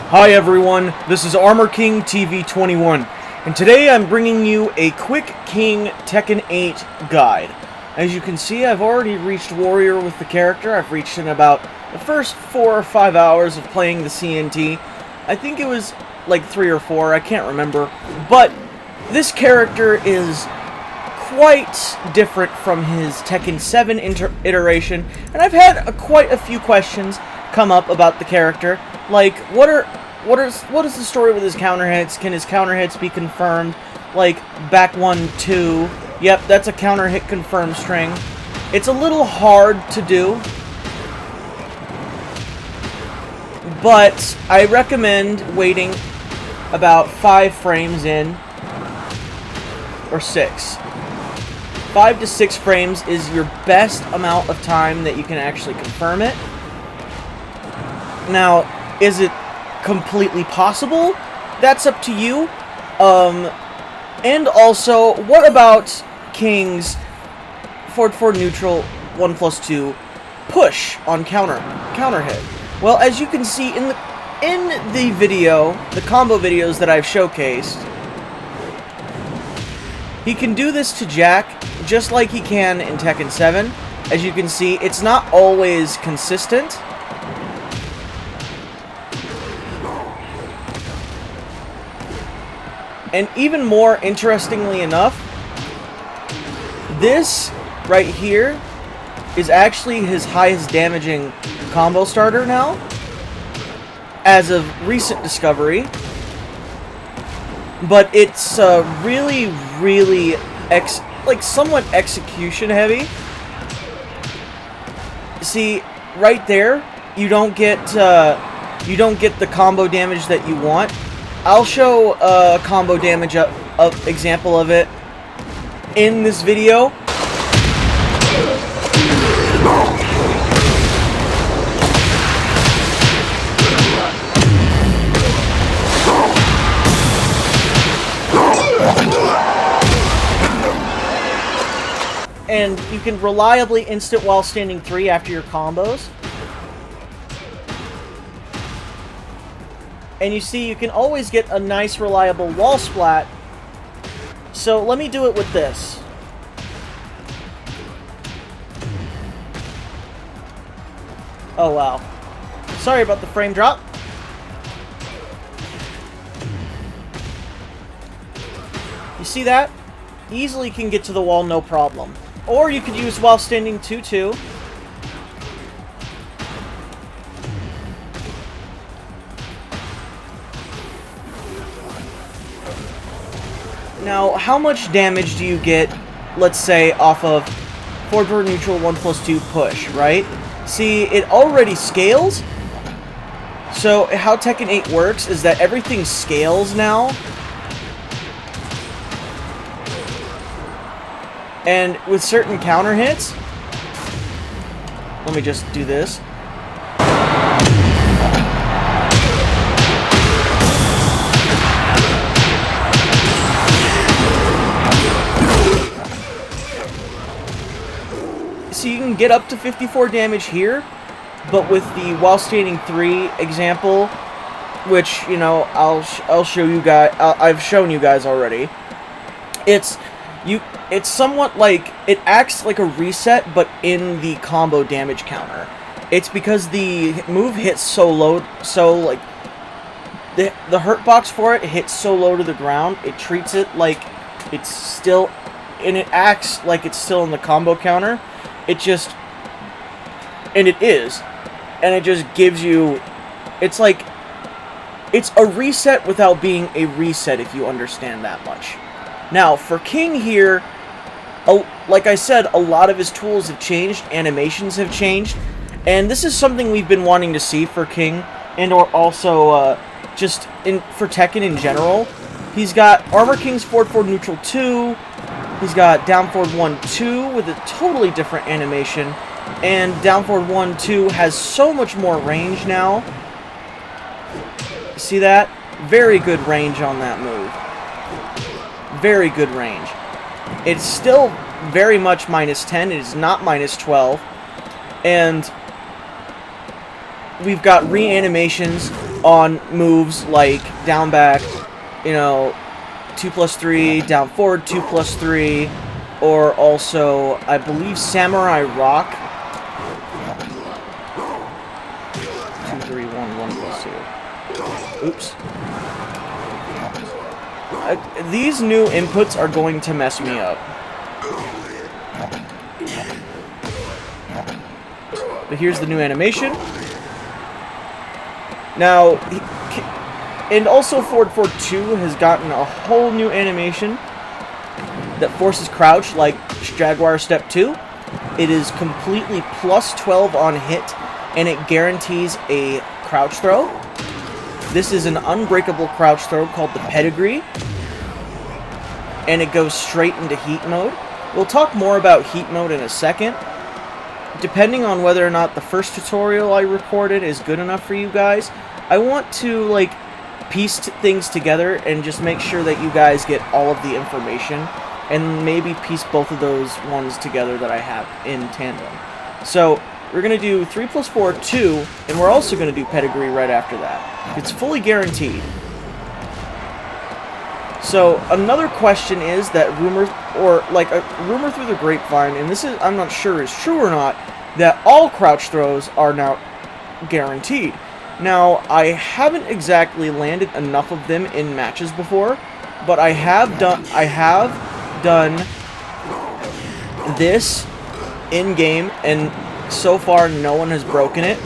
Hi everyone, this is Armor King TV21, and today I'm bringing you a quick King Tekken 8 guide. As you can see, I've already reached Warrior with the character. I've reached in about the first 4 or 5 hours of playing the CNT. I think it was like 3 or 4, I can't remember. But this character is quite different from his Tekken 7 iteration, and I've had quite a few questions come up about the character, like what is the story with his counter hits? Can his counter hits be confirmed? Like back 1-2. Yep, that's a counter hit confirm string. It's a little hard to do, but I recommend waiting about 5 frames in, or 6. 5 to 6 frames is your best amount of time that you can actually confirm it. Now, is it completely possible? That's up to you. And also, what about King's forward neutral 1+2 push on counter hit? Well, as you can see in the video, the combo videos that I've showcased, he can do this to Jack just like he can in Tekken 7. As you can see, it's not always consistent. And even more interestingly enough, this right here is actually his highest damaging combo starter now, as of recent discovery. But it's really somewhat execution heavy. See, right there, you don't get the combo damage that you want. I'll show a combo damage example of it in this video. And you can reliably instant while standing 3 after your combos. And you see, you can always get a nice, reliable wall splat. So let me do it with this. Oh, wow. Sorry about the frame drop. You see that? Easily can get to the wall, no problem. Or you could use while standing 2-2. Now, how much damage do you get, let's say, off of forward neutral 1+2 push, right? See, it already scales. So, how Tekken 8 works is that everything scales now. And with certain counter hits, let me just do this. So you can get up to 54 damage here, but with the while standing 3 example, which, you know, I'll show you guys. I've shown you guys already. It's somewhat like, it acts like a reset, but in the combo damage counter. It's because the move hits so low, so like the hurt box for it hits so low to the ground. It treats it like it's still, and it acts like it's still in the combo counter. It just, and it is, and it just gives you, it's like, it's a reset without being a reset, if you understand that much. Now, for King here, like I said, a lot of his tools have changed, animations have changed, and this is something we've been wanting to see for King, and or also just for Tekken in general. He's got Armor King's forward neutral 2, he's got down forward 1-2 with a totally different animation, and down forward 1-2 has so much more range now. See that? Very good range on that move. Very good range. It's still very much -10. It is not -12. And we've got reanimations on moves like down back, you know, 2+3, down forward 2+3, or also, I believe, Samurai Rock. 2, 3, 1, 1+2. Oops. These new inputs are going to mess me up. But here's the new animation. Now, and also Forward 4-2 has gotten a whole new animation that forces crouch like Jaguar Step 2. It is completely +12 on hit, and it guarantees a crouch throw. This is an unbreakable crouch throw called the Pedigree, and it goes straight into heat mode. We'll talk more about heat mode in a second. Depending on whether or not the first tutorial I recorded is good enough for you guys, I want to, like, piece things together and just make sure that you guys get all of the information, and maybe piece both of those ones together that I have in tandem. So, we're going to do 3+4, 2, and we're also going to do Pedigree right after that. It's fully guaranteed. So, another question is that rumors, or like a rumor through the grapevine, and this is, I'm not sure is true or not, that all crouch throws are now guaranteed. Now, I haven't exactly landed enough of them in matches before, but I have done this in-game, and so far no one has broken it.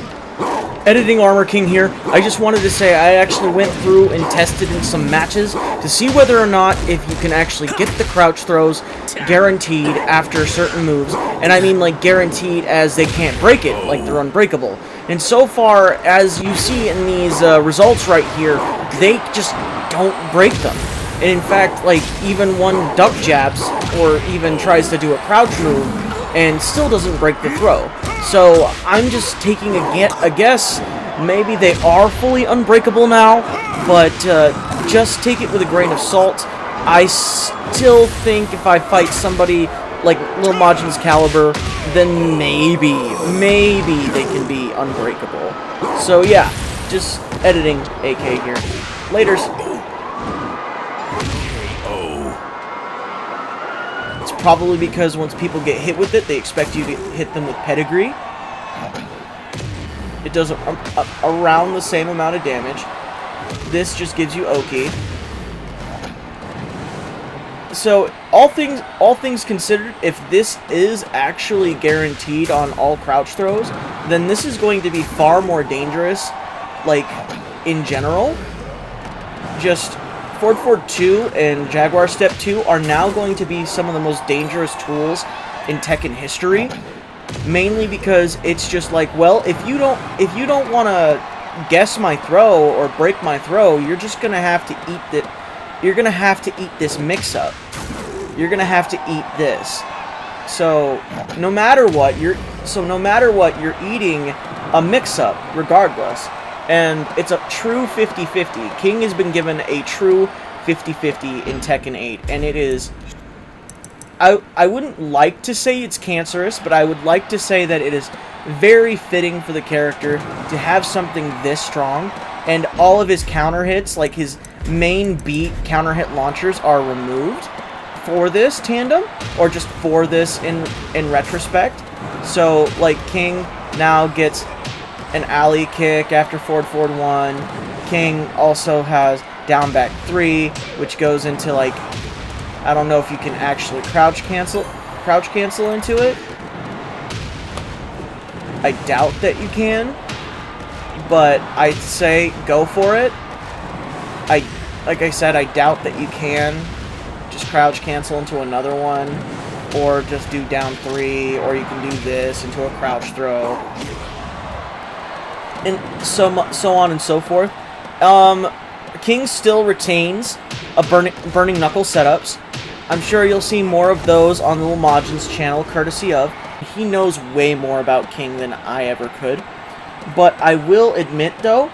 Editing Armor King here. I just wanted to say I actually went through and tested in some matches to see whether or not if you can actually get the crouch throws guaranteed after certain moves. And I mean, like, guaranteed as they can't break it, like they're unbreakable. And so far, as you see in these results right here, they just don't break them. And in fact, like, even one duck jabs or even tries to do a crouch move and still doesn't break the throw. So I'm just taking a guess. Maybe they are fully unbreakable now, but just take it with a grain of salt. I still think if I fight somebody like Lil Majin's caliber, then maybe they can be unbreakable. So yeah, just editing AK here. Laters. Probably because once people get hit with it, they expect you to hit them with Pedigree. It does around the same amount of damage. This just gives you Oki. So all things considered, if this is actually guaranteed on all crouch throws, then this is going to be far more dangerous, like, in general. Just Forward 2 and Jaguar Step 2 are now going to be some of the most dangerous tools in Tekken history, mainly because it's just like, well, if you don't want to guess my throw or break my throw, you're just gonna have to eat it. You're gonna have to eat this mix-up. You're gonna have to eat this. So no matter what, you're eating a mix-up regardless. And it's a true 50-50. King has been given a true 50-50 in Tekken 8, and it is... I wouldn't like to say it's cancerous, but I would like to say that it is very fitting for the character to have something this strong, and all of his counter hits, like his main beat counter hit launchers, are removed for this tandem, or just for this in retrospect. So, like, King now gets an alley kick after forward 1. King also has down back 3, which goes into, like, I don't know if you can actually crouch cancel into it. I doubt that you can, but I'd say go for it. Like I said, I doubt that you can just crouch cancel into another one, or just do down 3, or you can do this into a crouch throw, and so on and so forth. King still retains a burning knuckle setups. I'm sure you'll see more of those on Lil Majin's channel, courtesy of. He knows way more about King than I ever could. But I will admit, though,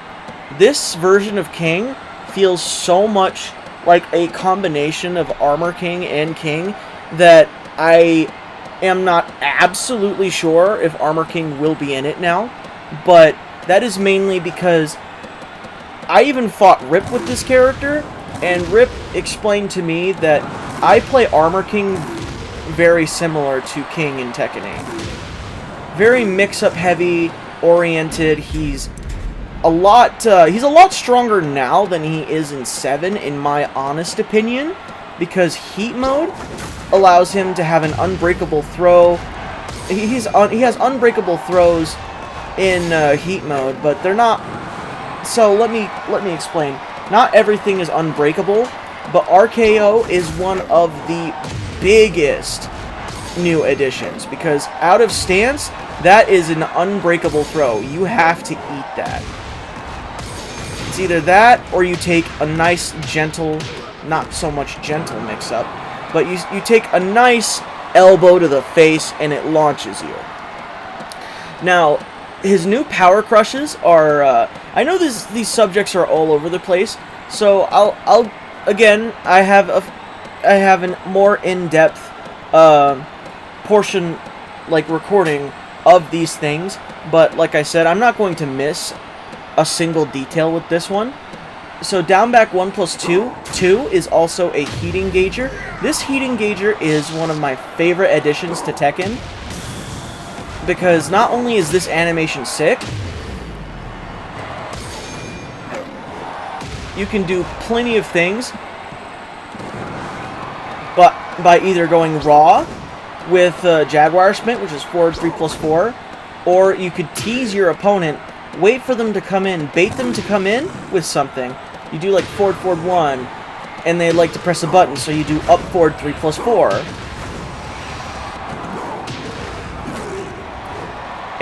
this version of King feels so much like a combination of Armor King and King that I am not absolutely sure if Armor King will be in it now. But that is mainly because I even fought Rip with this character, and Rip explained to me that I play Armor King very similar to King in Tekken 8. Very mix-up heavy oriented. He's a lot stronger now than he is in 7, in my honest opinion, because Heat Mode allows him to have an unbreakable throw. He has unbreakable throws in Heat Mode, but they're not. So let me explain. Not everything is unbreakable, but RKO is one of the biggest new additions, because out of stance, that is an unbreakable throw. You have to eat that. It's either that or you take a nice gentle, not so much gentle mix-up, but you take a nice elbow to the face and it launches you. Now, his new power crushes are, I know these subjects are all over the place, so I'll again, I have a more in-depth portion, like recording of these things, but like I said, I'm not going to miss a single detail with this one. So down back 1+2 is also a heat engager. This heat engager is one of my favorite additions to Tekken, because not only is this animation sick, you can do plenty of things, but by either going raw with Jaguar Sprint, which is forward 3+4, or you could tease your opponent, wait for them to come in, bait them to come in with something. You do like forward 1, and they like to press a button, so you do up forward 3+4.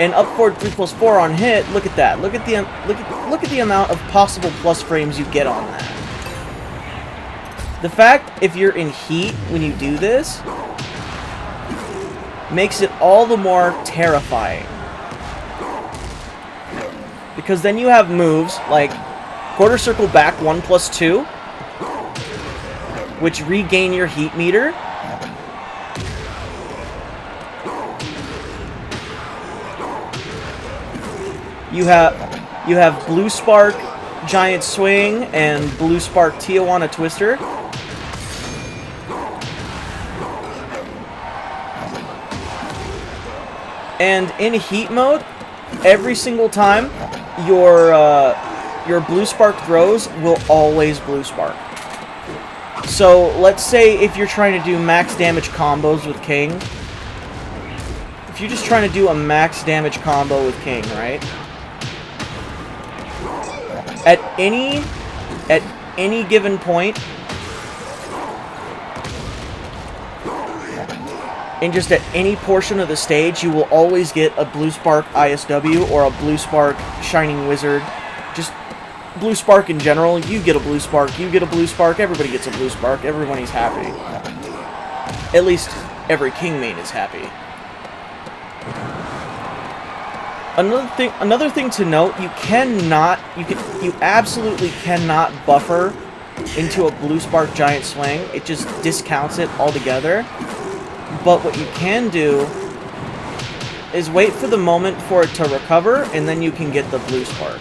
And up forward 3+4 on hit. Look at that. Look at the amount of possible plus frames you get on that. The fact if you're in heat when you do this makes it all the more terrifying, because then you have moves like quarter circle back 1+2, which regain your heat meter. You have Blue Spark Giant Swing and Blue Spark Tijuana Twister. And in heat mode, every single time your Blue Spark throws will always Blue Spark. So let's say if you're trying to do max damage combos with King, if you're just trying to do a max damage combo with King, right? At any given point, and just at any portion of the stage, you will always get a Blue Spark ISW or a Blue Spark Shining Wizard. Just Blue Spark in general. You get a Blue Spark, you get a Blue Spark, everybody gets a Blue Spark, everybody's happy. At least every King main is happy. Another thing to note, you absolutely cannot buffer into a Blue Spark Giant Swing. It just discounts it altogether. But what you can do is wait for the moment for it to recover, and then you can get the Blue Spark.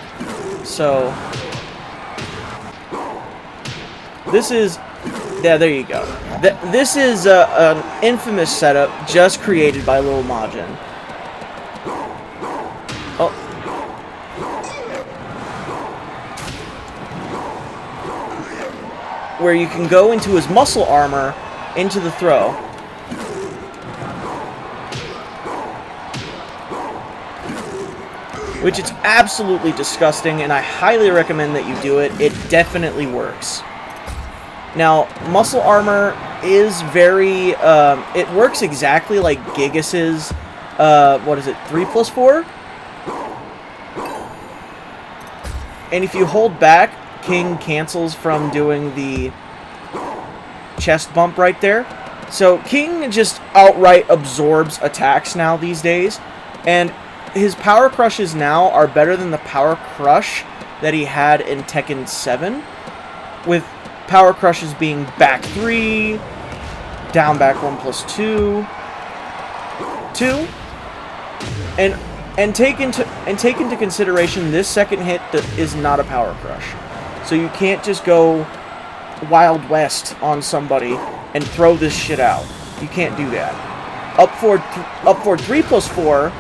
So this is, yeah, there you go. This is an infamous setup just created by Lil Majin. Oh. Where you can go into his muscle armor into the throw. Which is absolutely disgusting, and I highly recommend that you do it. It definitely works. Now, muscle armor is very, it works exactly like Gigas's, what is it, 3+4? And if you hold back, King cancels from doing the chest bump right there. So King just outright absorbs attacks now these days, and his power crushes now are better than the power crush that he had in Tekken 7, with power crushes being back 3, down back 1+2, 2, and take into consideration this second hit is not a power crush, so you can't just go Wild West on somebody and throw this shit out. You can't do that. Up forward 3+4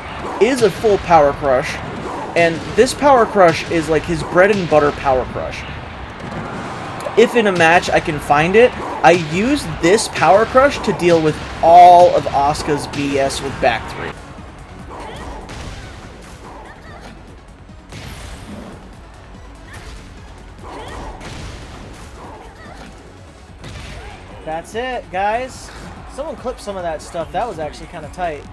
is a full power crush, and this power crush is like his bread and butter power crush. If in a match I can find it, I use this power crush to deal with all of Asuka's BS with back 3. That's it, guys. Someone clipped some of that stuff. That was actually kind of tight.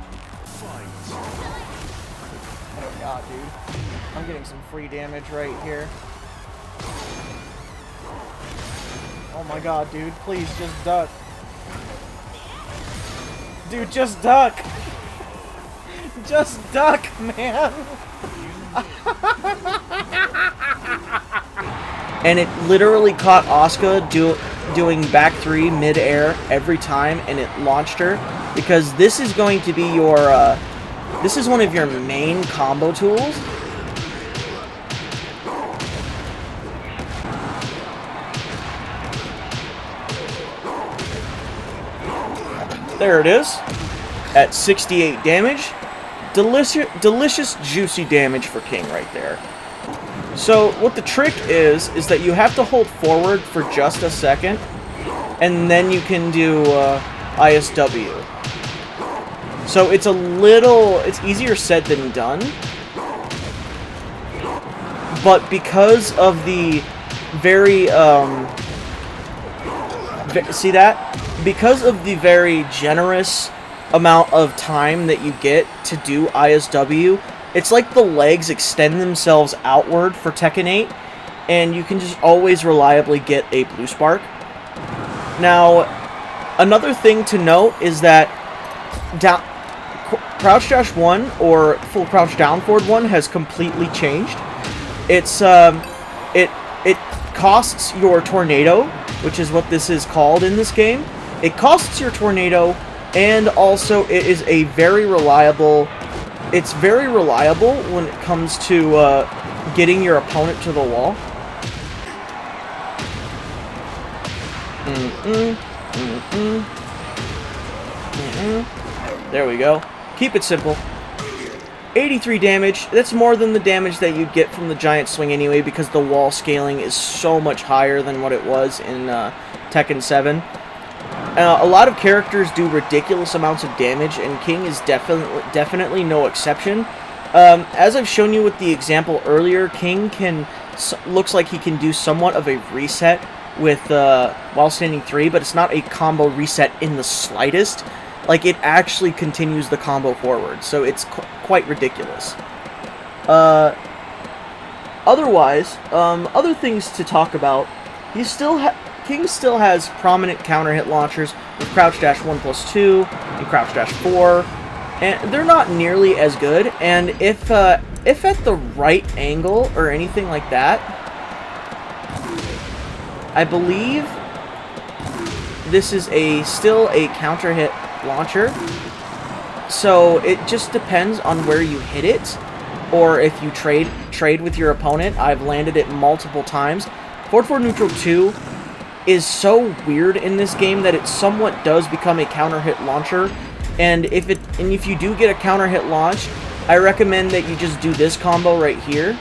Oh god, dude. I'm getting some free damage right here. Oh my god, dude. Please, just duck. Dude, just duck. Just duck, man. And it literally caught Asuka doing back 3 mid-air every time, and it launched her, because this is going to be your this is one of your main combo tools. There it is at 68 damage. Delicious juicy damage for King right there. So what the trick is that you have to hold forward for just a second, and then you can do ISW. So it's it's easier said than done, but because of the very see that? Because of the very generous amount of time that you get to do ISW, it's like the legs extend themselves outward for Tekken 8, and you can just always reliably get a blue spark. Now, another thing to note is that crouch dash 1 or full crouch down forward 1 has completely changed. It's it costs your tornado, which is what this is called in this game. It costs your tornado, and also it is a very reliable. It's very reliable when it comes to getting your opponent to the wall. There we go. Keep it simple. 83 damage. That's more than the damage that you'd get from the giant swing anyway, because the wall scaling is so much higher than what it was in Tekken 7. A lot of characters do ridiculous amounts of damage, and King is definitely no exception. As I've shown you with the example earlier, King looks like he can do somewhat of a reset with while standing 3, but it's not a combo reset in the slightest. Like, it actually continues the combo forward, so it's quite ridiculous. Otherwise, other things to talk about. King still has prominent counter hit launchers with crouch dash 1+2 and crouch dash 4, and they're not nearly as good. And if at the right angle or anything like that, I believe this is still a counter hit launcher. So it just depends on where you hit it, or if you trade with your opponent. I've landed it multiple times. Forward neutral 2 is so weird in this game that it somewhat does become a counter hit launcher, and if you do get a counter hit launch, I recommend that you just do this combo right here.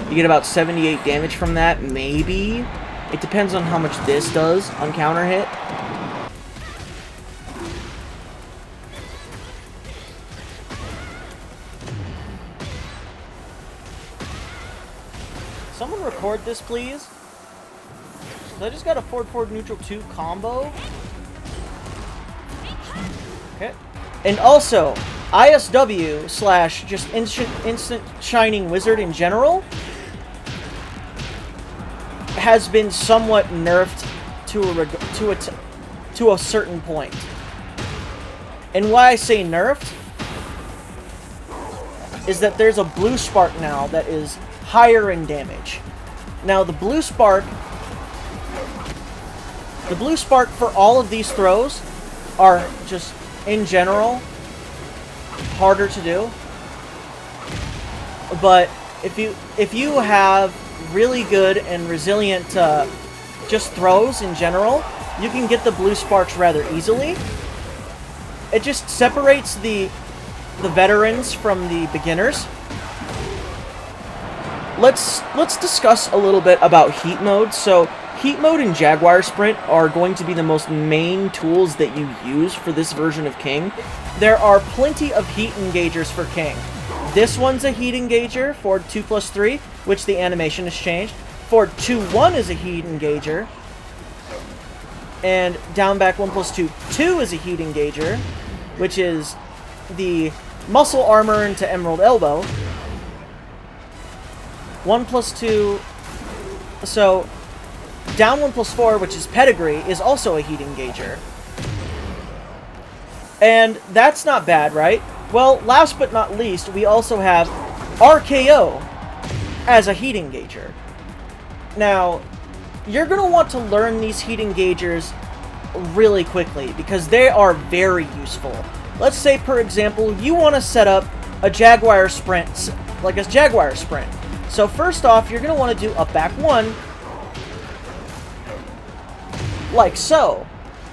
You get about 78 damage from that, maybe. It depends on how much this does on counter hit. Someone record this, please. So I just got a forward neutral 2 combo. Okay. And also, ISW / just instant shining wizard in general has been somewhat nerfed to a certain point. And why I say nerfed is that there's a blue spark now that is higher in damage. Now the blue spark for all of these throws are just, in general, harder to do. But if you have really good and resilient just throws in general, you can get the blue sparks rather easily. It just separates the veterans from the beginners. Let's discuss a little bit about heat mode. So heat mode and Jaguar Sprint are going to be the most main tools that you use for this version of King. There are plenty of heat engagers for King. This one's a heat engager, Ford 2+3, which the animation has changed. Ford 2-1 is a heat engager. And down back 1+2, 2 is a heat engager, which is the muscle armor into Emerald Elbow. 1+2, so down 1+4, which is Pedigree, is also a heat engager. And that's not bad, right? Well, last but not least, we also have RKO as a heat engager. Now, you're going to want to learn these heat engagers really quickly because they are very useful. Let's say, for example, you want to set up a Jaguar Sprint, like a Jaguar Sprint. So first off, you're going to want to do a back one, like so.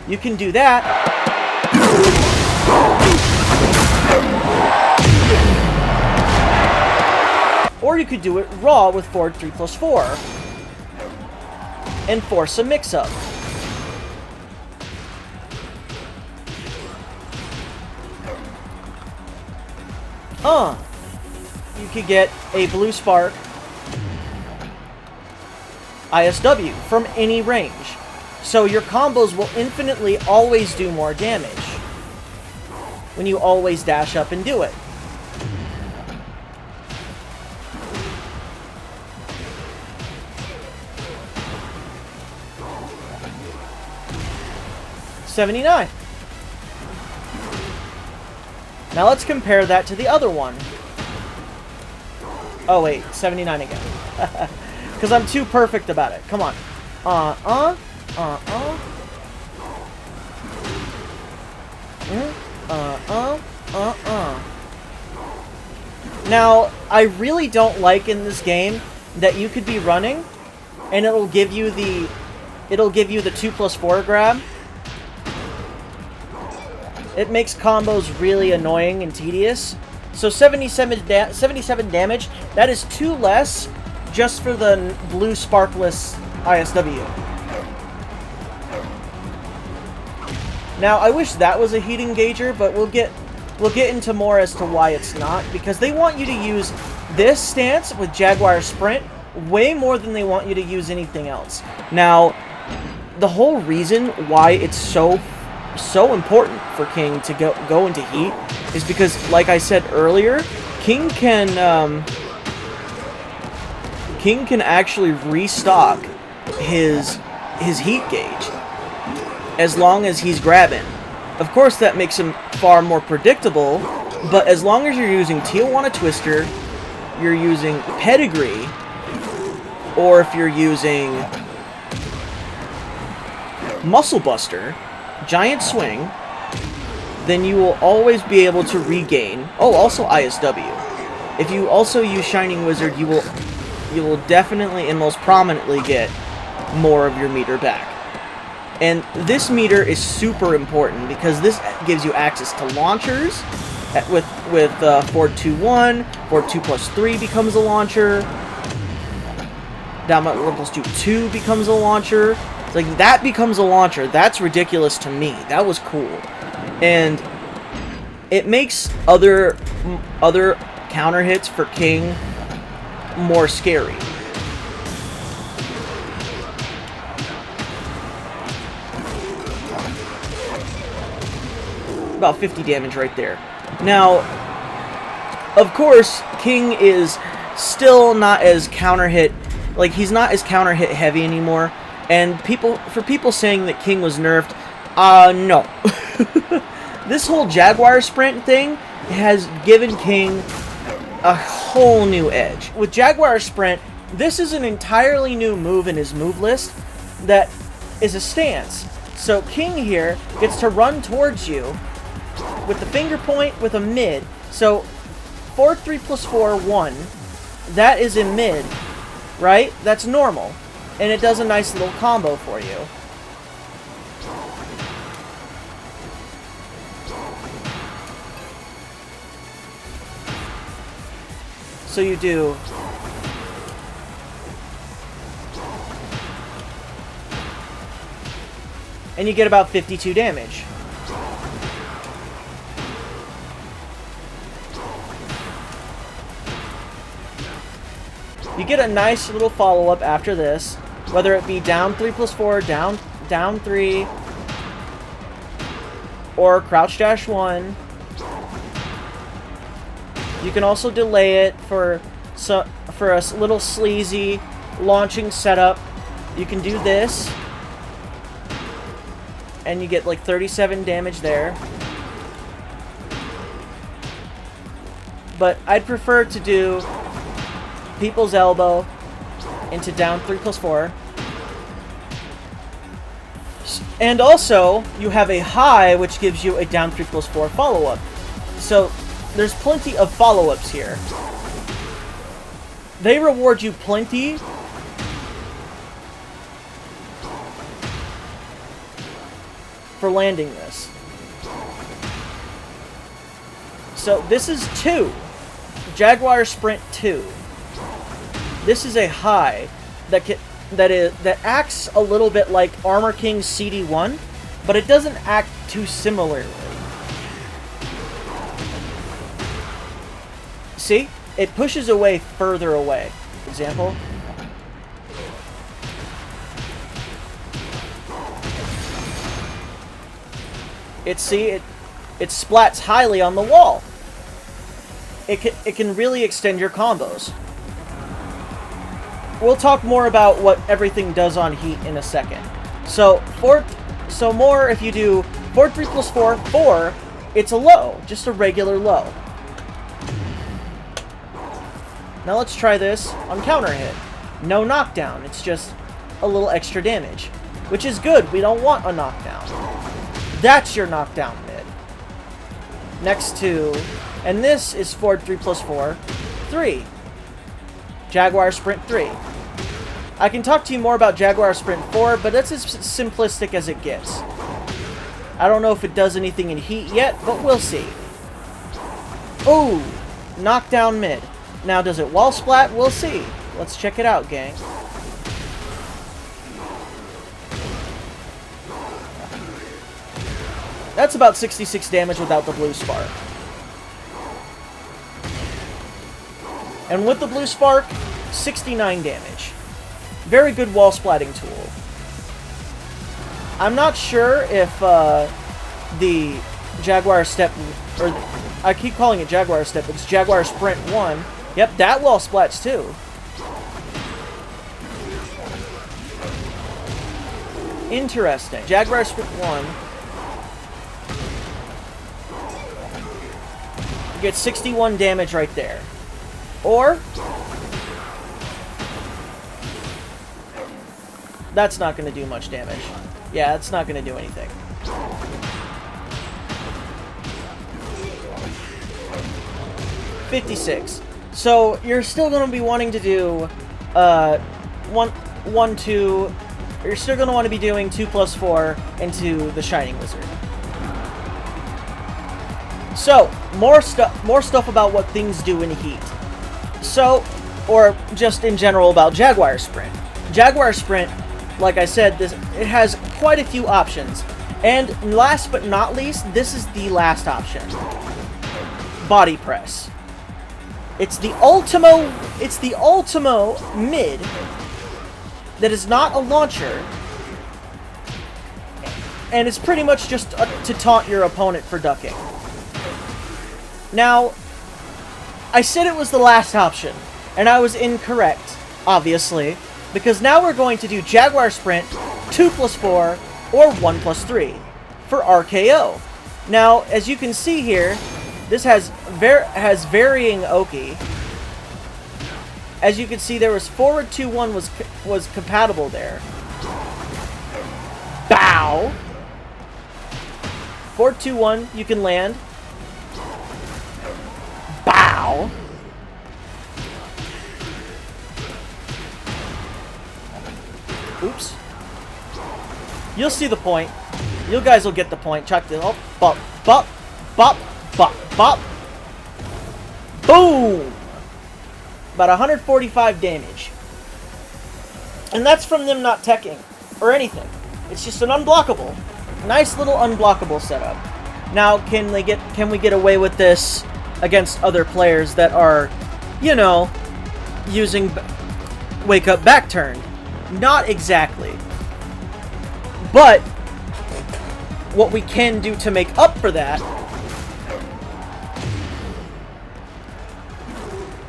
You can do that. Or you could do it raw with Ford 3+4 and force a mix-up. You could get a blue spark ISW from any range. So your combos will infinitely always do more damage when you always dash up and do it. $79. Now let's compare that to the other one. Oh wait, 79 again. Because I'm too perfect about it. Come on. Now, I really don't like in this game that you could be running and it'll give you the 2+4 grab. It makes combos really annoying and tedious. So 77 damage, that is 2 less just for the blue sparkless ISW. Now, I wish that was a heat engager, but we'll get into more as to why it's not, because they want you to use this stance with Jaguar Sprint way more than they want you to use anything else. Now, the whole reason why it's so important for King to go into heat is because, like I said earlier, King can actually restock his heat gauge as long as he's grabbing. Of course, that makes him far more predictable, but as long as you're using Tijuana Twister, you're using Pedigree, or if you're using Muscle Buster, Giant Swing, then you will always be able to regain. Oh, also ISW. If you also use Shining Wizard, you will definitely and most prominently get more of your meter back. And this meter is super important because this gives you access to launchers. With Ford 2-1, Ford 2+3 becomes a launcher. Down by 1+2, 2 becomes a launcher. It's like, that becomes a launcher. That's ridiculous to me. That was cool. And it makes other counter hits for King more scary. About 50 damage right there. Now, of course, King is still not as counter hit, like, he's not as counter hit heavy anymore. And for people saying that King was nerfed, no. This whole Jaguar Sprint thing has given King a whole new edge. With Jaguar Sprint, this is an entirely new move in his move list that is a stance. So King here gets to run towards you with the finger point with a mid, So, forward 3 plus 4, 1. That is in mid, right? That's normal. And it does a nice little combo for you. So you do... and you get about 52 damage. You get a nice little follow-up after this, whether it be down 3 plus 4, down 3, or crouch dash 1. You can also delay it for a little sleazy launching setup. You can do this, and you get like 37 damage there. But I'd prefer to do People's Elbow into down 3 plus 4. And also, you have a high, which gives you a down 3 plus 4 follow-up. So, there's plenty of follow-ups here. They reward you plenty for landing this. So, this is 2. Jaguar Sprint 2. This is a high that acts a little bit like Armor King CD1, but it doesn't act too similarly. See? It pushes away further away. Example. It splats highly on the wall. It can really extend your combos. We'll talk more about what everything does on heat in a second. So more if you do forward 3 plus 4, 4, it's a low, just a regular low. Now let's try this on counter hit. No knockdown, it's just a little extra damage, which is good. We don't want a knockdown. That's your knockdown mid. Next to, and this is forward 3 plus 4, 3. Jaguar Sprint 3. I can talk to you more about Jaguar Sprint 4, but that's as simplistic as it gets. I don't know if it does anything in heat yet, but we'll see. Ooh! Knockdown mid. Now, does it wall splat? We'll see. Let's check it out, gang. That's about 66 damage without the blue spark. And with the blue spark, 69 damage. Very good wall splatting tool. I'm not sure if the Jaguar Step, or I keep calling it Jaguar Step, but it's Jaguar Sprint 1. Yep, that wall splats too. Interesting. Jaguar Sprint 1 gets 61 damage right there. Or, that's not going to do much damage. Yeah, it's not going to do anything. $56. So, you're still going to be wanting to do, 1, 2, you're still going to want to be doing 2 plus 4 into the Shining Wizard. So, more stuff about what things do in heat. So, or just in general about Jaguar Sprint. Jaguar Sprint, like I said, it has quite a few options. And last but not least, this is the last option. Body press. It's the ultimo mid that is not a launcher. And it's pretty much just to taunt your opponent for ducking. Now, I said it was the last option, and I was incorrect, obviously, because now we're going to do Jaguar Sprint 2 plus 4 or 1 plus 3 for RKO. Now, as you can see here, this has varying Oki. As you can see, there was forward 2-1 was compatible there. Bow! Forward 2-1, you can land. Ow. Oops. You'll see the point. You guys will get the point. Check this. Oh, bop, bop, bop, bop, bop. Boom! About 145 damage. And that's from them not teching or anything. It's just an unblockable. Nice little unblockable setup. Now, can we get away with this against other players that are, you know, using wake up back turn? Not exactly. But what we can do to make up for that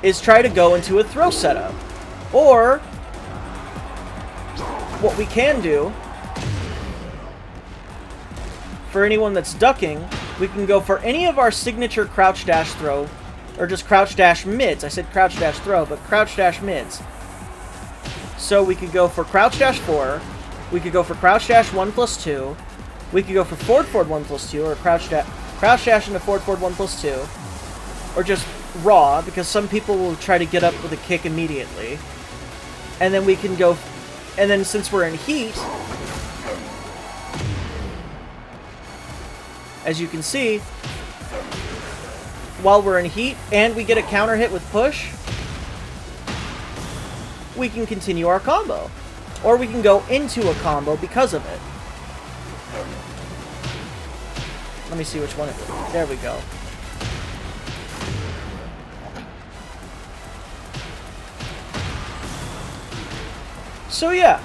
is try to go into a throw setup. Or what we can do, for anyone that's ducking, we can go for any of our signature crouch dash throw, or just crouch dash mids. I said crouch dash throw, but crouch dash mids. So we could go for crouch dash 4, we could go for crouch dash 1+2, we could go for forward 1+2, or crouch dash into forward 1+2, or just raw, because some people will try to get up with a kick immediately. And then we can go, and then since we're in heat, as you can see, while we're in heat and we get a counter hit with push, we can continue our combo. Or we can go into a combo because of it. Let me see which one it is. There we go. So yeah,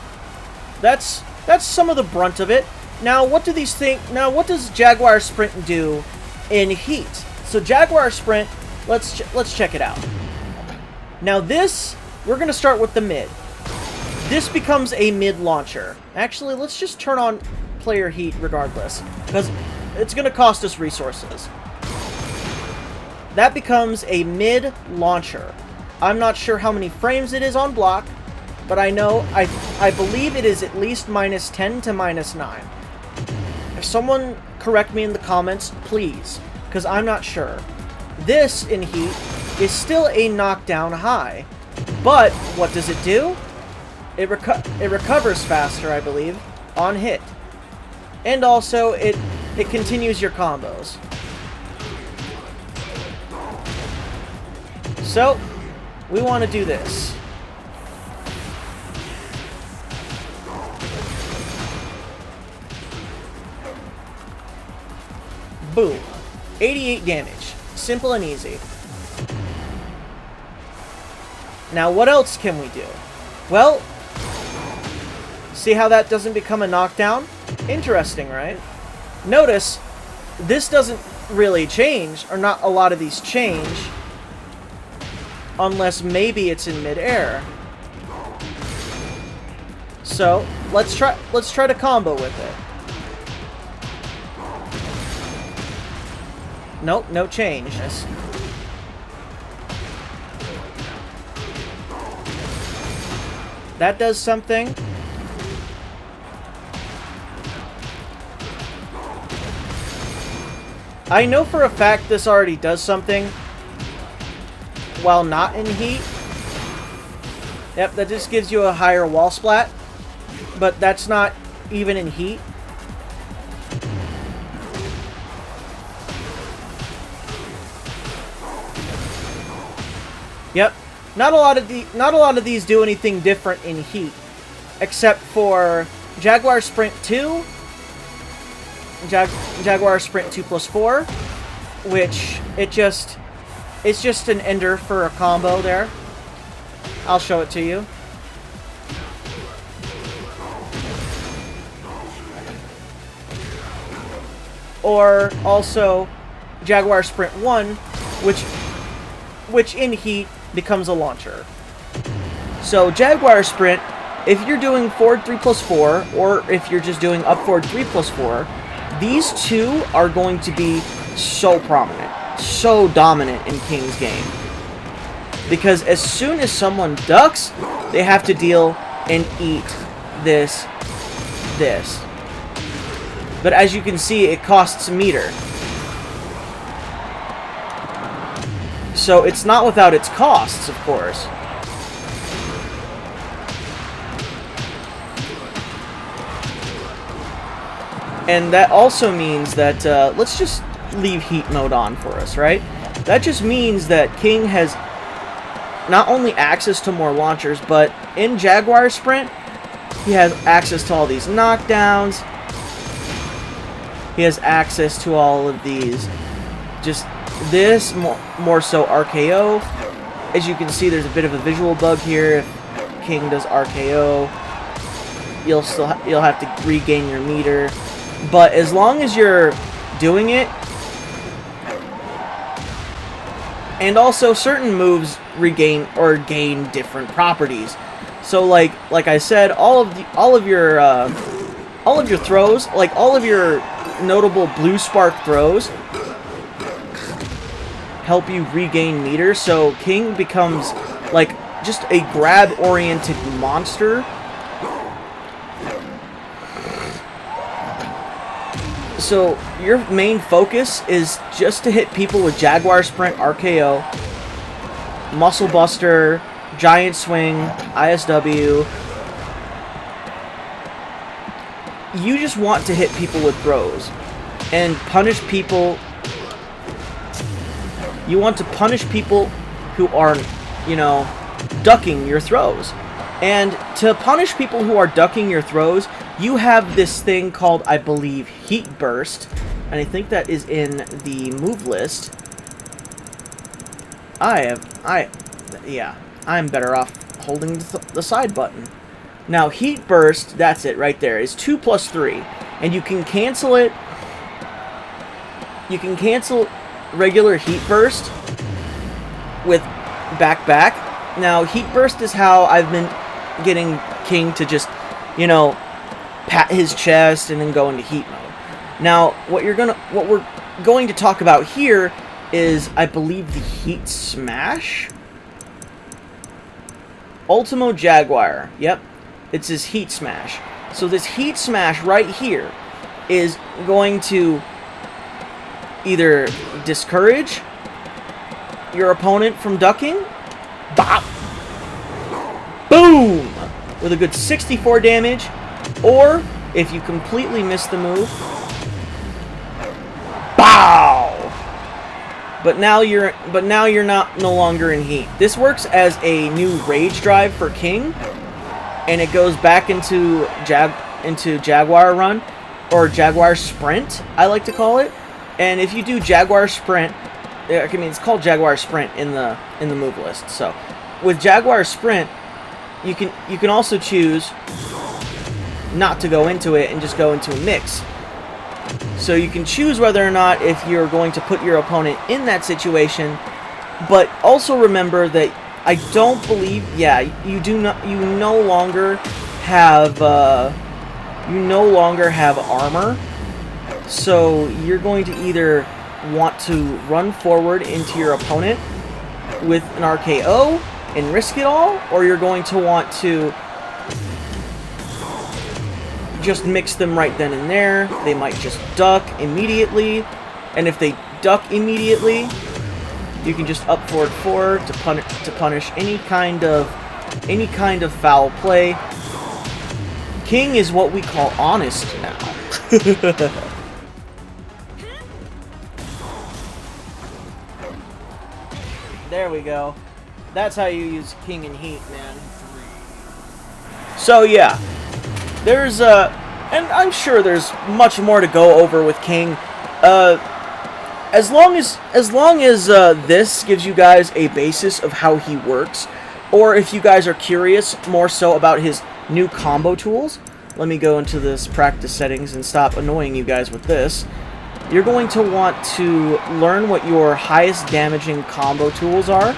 that's some of the brunt of it. Now, what does Jaguar Sprint do in heat? So Jaguar Sprint, let's check it out. Now this, we're gonna start with the mid. This becomes a mid launcher. Actually, let's just turn on player heat regardless, because it's gonna cost us resources. That becomes a mid launcher. I'm not sure how many frames it is on block, but I know, I believe it is at least -10 to -9. If someone correct me in the comments, please, because I'm not sure. This, in heat, is still a knockdown high. But, what does it do? It recovers faster, I believe, on hit. And also, it continues your combos. So, we want to do this. Boom. 88 damage. Simple and easy. Now, what else can we do? Well, see how that doesn't become a knockdown? Interesting, right? Notice, this doesn't really change, or not a lot of these change, unless maybe it's in midair. So, let's try to combo with it. Nope, no change. That does something. I know for a fact this already does something while not in heat. Yep, that just gives you a higher wall splat, but that's not even in heat. Yep, not a lot of these do anything different in heat, except for Jaguar Sprint 2, Jaguar Sprint 2+4, which it's just an ender for a combo there. I'll show it to you. Or also Jaguar Sprint 1, which in heat becomes a launcher. So Jaguar Sprint, if you're doing forward 3+4, or if you're just doing up forward 3+4, these two are going to be so prominent, so dominant in King's game. Because as soon as someone ducks, they have to deal and eat this. But as you can see, it costs meter. So it's not without its costs, of course. And that also means that, let's just leave heat mode on for us, right? That just means that King has not only access to more launchers, but in Jaguar Sprint, he has access to all these knockdowns. He has access to all of these. Just this, more so RKO. As you can see, there's a bit of a visual bug here. If King does RKO, you'll have to regain your meter. But as long as you're doing it, and also certain moves regain or gain different properties. So like I said, all of your throws, like all of your notable blue spark throws, help you regain meter. So King becomes like just a grab oriented monster. So your main focus is just to hit people with Jaguar Sprint, RKO, Muscle Buster, Giant Swing, ISW. You just want to hit people with throws and punish people. You want to punish people who are, you know, ducking your throws. And to punish people who are ducking your throws, you have this thing called, I believe, Heat Burst. And I think that is in the move list. Yeah, I'm better off holding the side button. Now, Heat Burst, that's it right there, is 2+3. And you can cancel it. You can cancel regular Heat Burst with back. Now, Heat Burst is how I've been getting King to just, you know, pat his chest and then go into heat mode. Now, what we're going to talk about here is, I believe, the Heat Smash. Ultimo Jaguar. Yep, it's his Heat Smash. So this Heat Smash right here is going to either discourage your opponent from ducking, bop, boom, with a good 64 damage, or if you completely miss the move, bow. But now you're no longer in heat. This works as a new rage drive for King, and it goes back into Jaguar Run, or Jaguar Sprint, I like to call it. And if you do Jaguar Sprint, I mean, it's called Jaguar Sprint in the move list. So with Jaguar Sprint, you can also choose not to go into it and just go into a mix. So you can choose whether or not if you're going to put your opponent in that situation. But also remember that I don't believe, yeah, you no longer have armor. So you're going to either want to run forward into your opponent with an RKO and risk it all, or you're going to want to just mix them right then and there. They might just duck immediately, and if they duck immediately, you can just up forward 4 to punish any kind of foul play. King is what we call honest now. There we go. That's how you use King in Heat, man. So yeah, there's and I'm sure there's much more to go over with King. As long as this gives you guys a basis of how he works, or if you guys are curious more so about his new combo tools, let me go into this practice settings and stop annoying you guys with this. You're going to want to learn what your highest damaging combo tools are.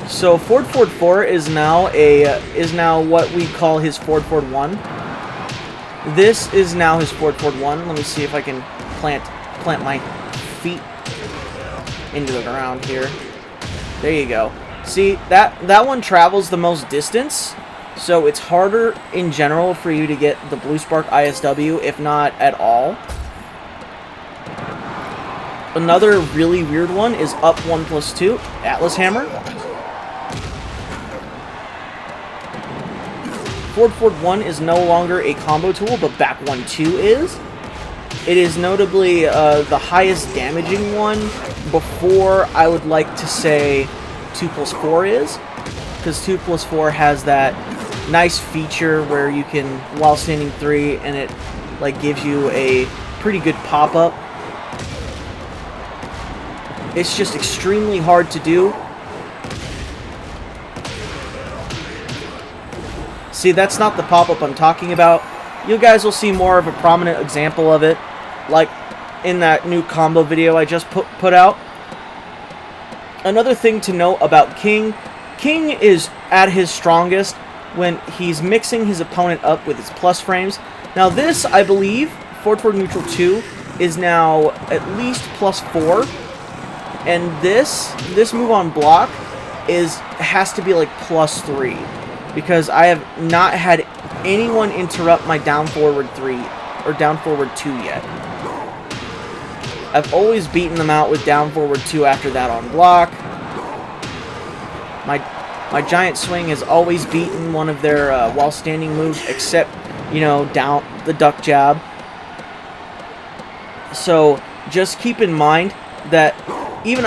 So Forward 4 is now what we call his Forward 1. This is now his Forward 1. Let me see if I can plant my feet into the ground here. There you go. See, that one travels the most distance, so it's harder in general for you to get the Blue Spark ISW, if not at all. Another really weird one is up 1+2, Atlas Hammer. Forward 1 is no longer a combo tool, but back 1-2 is. It is notably the highest damaging one before, I would like to say, 2+4 is. Because 2+4 has that nice feature where you can, while standing 3, and it like gives you a pretty good pop-up. It's just extremely hard to do. See, that's not the pop-up I'm talking about. You guys will see more of a prominent example of it, like in that new combo video I just put out. Another thing to note about King is at his strongest when he's mixing his opponent up with his plus frames. Now this, I believe, forward neutral 2 is now at least +4. And this move on block has to be like +3, because I have not had anyone interrupt my down forward 3 or down forward 2 yet. I've always beaten them out with down forward 2 after that on block. My giant swing has always beaten one of their while standing moves, except, you know, down the duck jab. So just keep in mind that even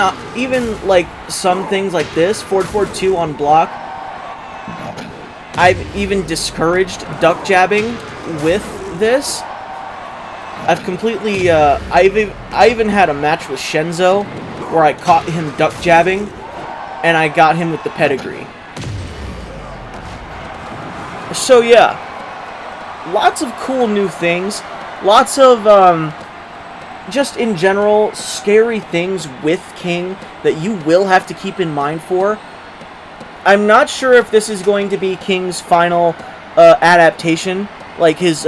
like some things like this, forward 2 on block, I've even discouraged duck jabbing with this. I've completely, I even had a match with Shenzo where I caught him duck jabbing, and I got him with the pedigree. So yeah, lots of cool new things, lots of, just in general, scary things with King that you will have to keep in mind for. I'm not sure if this is going to be King's final adaptation. Like his,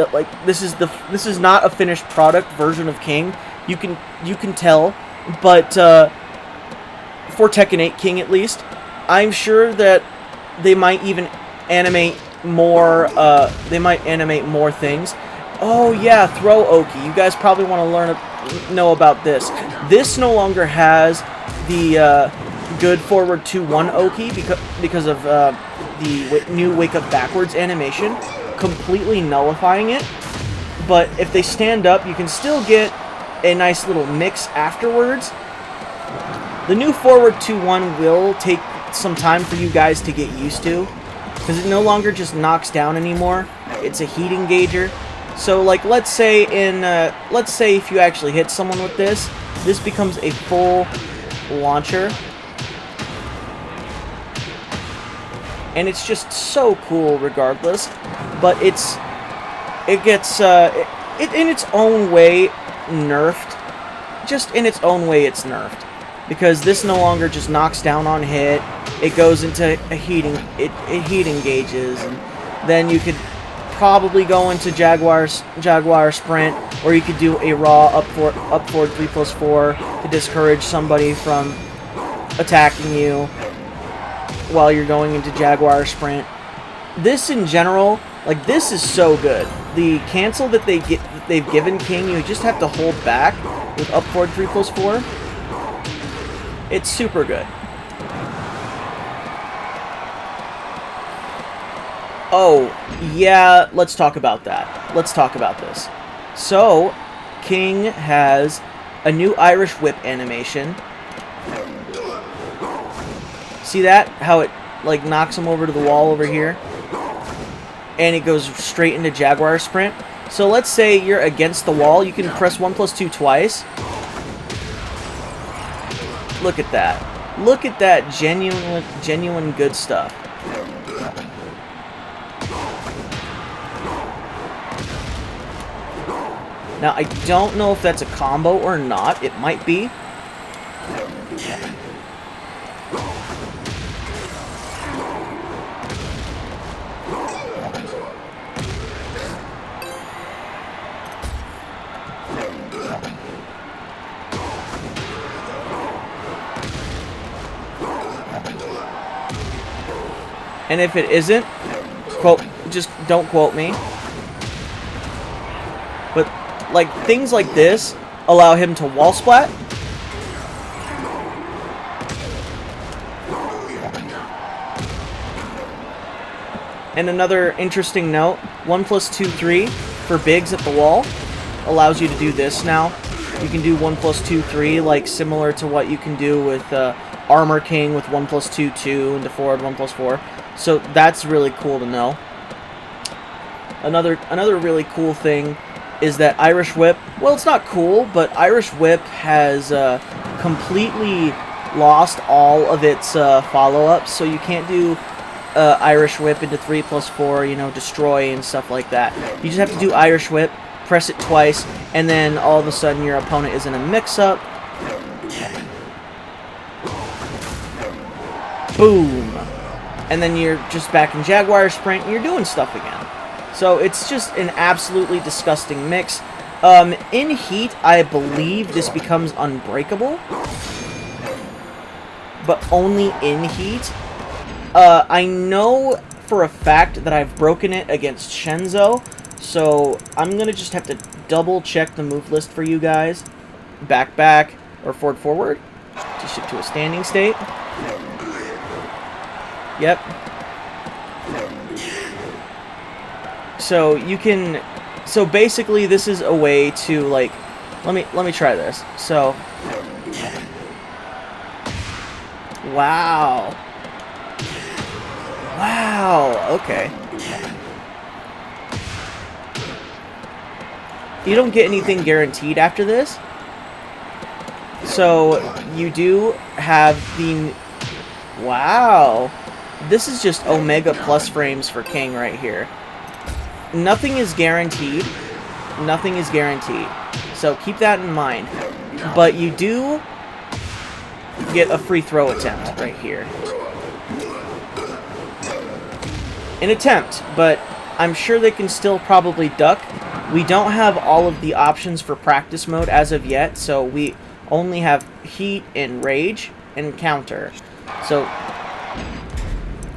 this is not a finished product version of King. You can tell, but for Tekken 8 King at least, I'm sure that they might even animate more. They might animate more things. Oh yeah, throw Oki. You guys probably want to know about this. This no longer has the good forward 2-1 Oki because of the new Wake Up Backwards animation, completely nullifying it. But if they stand up, you can still get a nice little mix afterwards. The new forward 2-1 will take some time for you guys to get used to, because it no longer just knocks down anymore. It's a heat engager. So, like, let's say if you actually hit someone with this becomes a full launcher, and it's just so cool regardless. But it gets in its own way nerfed. Just in its own way, it's nerfed, because this no longer just knocks down on hit. It goes into a heat engages, and then you could probably go into Jaguar sprint, or you could do a raw up forward 3+4 to discourage somebody from attacking you while you're going into Jaguar sprint. This in general, like, this is so good. The cancel that they've given King, you just have to hold back with up forward 3+4. It's super good. Oh, yeah, let's talk about that. Let's talk about this. So, King has a new Irish Whip animation. See that? How it, like, knocks him over to the wall over here? And it goes straight into Jaguar Sprint. So let's say you're against the wall. You can press 1+2 twice. Look at that. Look at that genuine good stuff. Now, I don't know if that's a combo or not. It might be. And if it isn't, just don't quote me. But, like, things like this allow him to wall splat, And another interesting note, 1 plus 2, 3 for bigs at the wall allows you to do this now. You can do 1 plus 2, 3, like similar to what you can do with Armor King with 1 plus 2, 2, and the forward 1 plus 4. So that's really cool to know. Another really cool thing is that Irish Whip, well, it's not cool, but Irish Whip has completely lost all of its follow-ups, so you can't do Irish Whip into 3 plus 4, you know, destroy and stuff like that. You just have to do Irish Whip, press it twice, and then all of a sudden your opponent is in a mix-up. Boom! And then you're just back in Jaguar Sprint, and you're doing stuff again. So it's just an absolutely disgusting mix. In Heat, I believe this becomes unbreakable, but only in Heat. I know for a fact that I've broken it against Shenzo, so I'm going to just have to double check the move list for you guys. Back, or forward, to shift to a standing state. Yep. So you can, so basically this is a way to, like, let me try this. So, wow, okay. You don't get anything guaranteed after this. So you do have the, wow, this is just Omega plus frames for King right here. Nothing is guaranteed. Nothing is guaranteed. So keep that in mind. But you do get a free throw attempt right here. An attempt, but I'm sure they can still probably duck. We don't have all of the options for practice mode as of yet, so we only have Heat and Rage and Counter. So,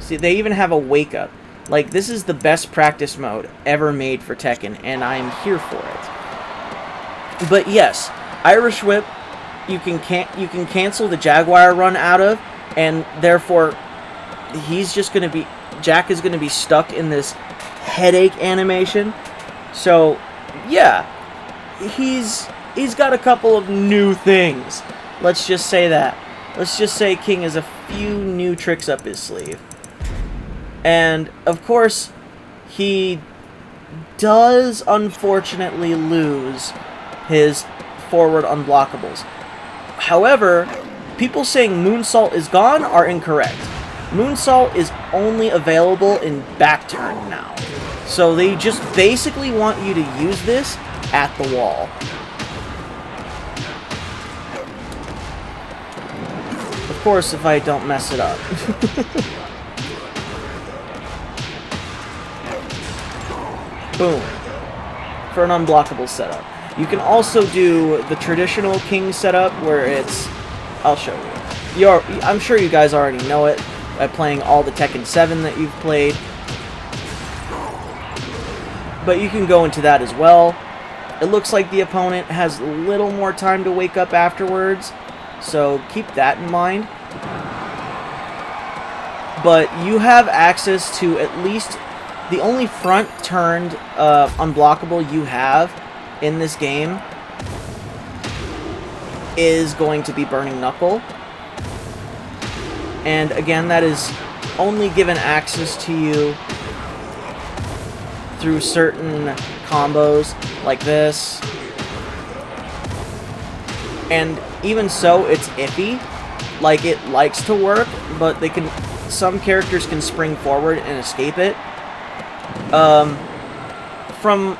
see, they even have a Wake Up. Like, this is the best practice mode ever made for Tekken, and I'm here for it. But yes, Irish Whip, you can cancel the Jaguar run out of, and therefore he's just going to be, Jack is going to be stuck in this headache animation. So yeah, he's got a couple of new things. Let's just say that. Let's just say King has a few new tricks up his sleeve. And, of course, he does, unfortunately, lose his forward unblockables. However, people saying Moonsault is gone are incorrect. Moonsault is only available in back turn now. So they just basically want you to use this at the wall. Of course, if I don't mess it up. Boom. For an unblockable setup. You can also do the traditional King setup where it's, I'll show you. I'm sure you guys already know it by playing all the Tekken 7 that you've played. But you can go into that as well. It looks like the opponent has a little more time to wake up afterwards, so keep that in mind. But you have access to at least the only front-turned unblockable you have in this game is going to be Burning Knuckle. And again, that is only given access to you through certain combos like this. And even so, it's iffy. Like, it likes to work, but some characters can spring forward and escape it. From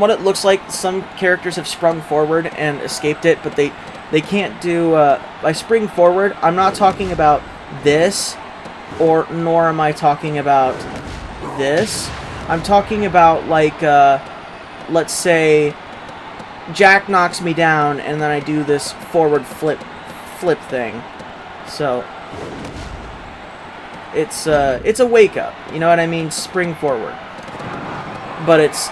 what it looks like, some characters have sprung forward and escaped it, but they can't do, by spring forward, I'm not talking about this, nor am I talking about this. I'm talking about, like, let's say Jack knocks me down and then I do this forward flip thing. So it's a wake up, you know what I mean? Spring forward. But it's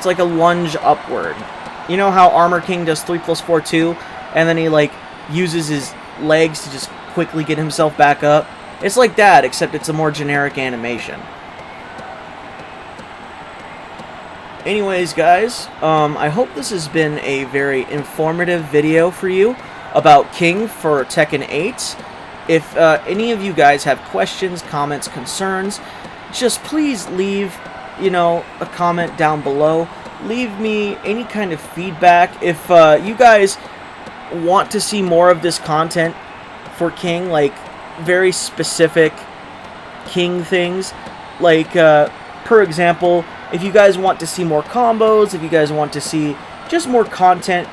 like a lunge upward. You know how Armor King does 3+4, 2, and then he, like, uses his legs to just quickly get himself back up? It's like that, except it's a more generic animation. Anyways, guys, I hope this has been a very informative video for you about King for Tekken 8. If any of you guys have questions, comments, concerns, just please leave, a comment down below. Leave me any kind of feedback. If you guys want to see more of this content for King, like very specific King things, like, per example, if you guys want to see more combos, if you guys want to see just more content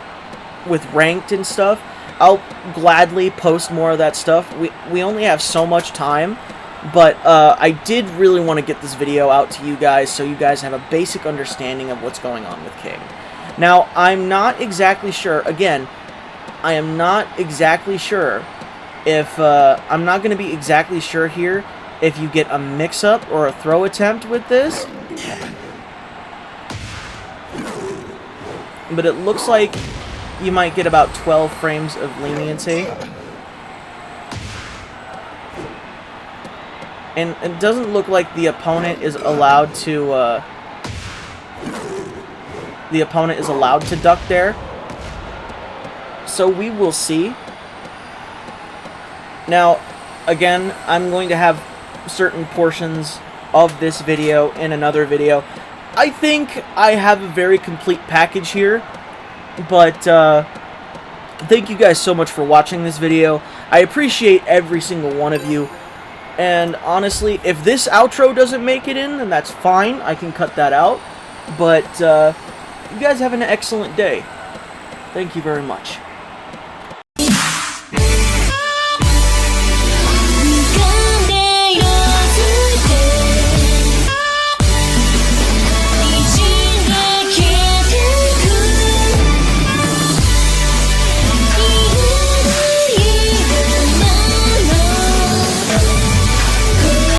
with ranked and stuff, I'll gladly post more of that stuff. We only have so much time, but I did really want to get this video out to you guys so you guys have a basic understanding of what's going on with King. Now, I'm not exactly sure, again, I am not exactly sure if, I'm not going to be exactly sure here if you get a mix-up or a throw attempt with this. But it looks like you might get about 12 frames of leniency. And it doesn't look like the opponent is allowed to, duck there. So we will see. Now, again, I'm going to have certain portions of this video in another video. I think I have a very complete package here, but thank you guys so much for watching this video. I appreciate every single one of you, and honestly, if this outro doesn't make it in, then that's fine. I can cut that out, but you guys have an excellent day. Thank you very much.